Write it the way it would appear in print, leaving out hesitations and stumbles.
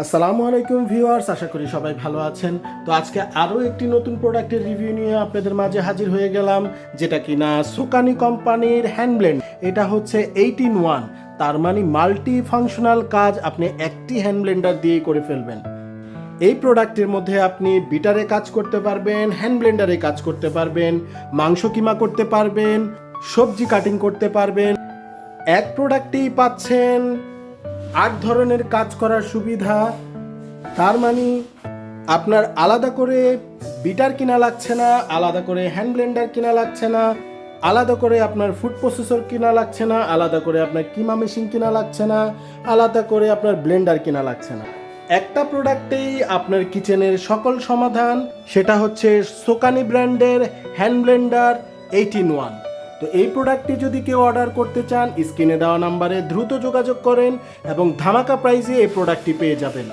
আসসালামু আলাইকুম ভিউয়ার্স, আশা করি সবাই ভালো আছেন। তো আজকে আরও একটি নতুন প্রোডাক্টের রিভিউ নিয়ে আপনাদের মাঝে হাজির হয়ে গেলাম, যেটা কিনা সোকানি কোম্পানির হ্যান্ড ব্লেন্ড। এটা হচ্ছে 8-in-1, তার মানে মাল্টি ফাংশনাল কাজ আপনি একটি হ্যান্ড ব্লেন্ডার দিয়েই করে ফেলবেন। এই প্রোডাক্টের মধ্যে আপনি বিটারে কাজ করতে পারবেন, হ্যান্ড ব্লেন্ডারে কাজ করতে পারবেন, মাংস কিমা করতে পারবেন, সবজি কাটিং করতে পারবেন। এক প্রোডাক্টেই পাচ্ছেন 8 ধরনের কাজ করার সুবিধা। তার মানে আপনার আলাদা করে বিটার কিনা লাগছে না, আলাদা করে হ্যান্ড ব্লেন্ডার কিনা লাগছে না, আলাদা করে আপনার ফুড প্রসেসর কিনা লাগছে না, আলাদা করে আপনার কিমা মেশিন কিনা লাগছে না, আলাদা করে আপনার ব্লেন্ডার কিনা লাগছে না। একটা প্রোডাক্টেই আপনার কিচেনের সকল সমাধান, সেটা হচ্ছে সোকানি ব্র্যান্ডের হ্যান্ড ব্লেন্ডার 8-in-1। তো এই প্রোডাক্টটি যদি কেউ অর্ডার করতে চান, স্ক্রিনে দেওয়া নাম্বারে দ্রুত যোগাযোগ করেন এবং ধামাকা প্রাইসে এই প্রোডাক্টটি পেয়ে যাবেন।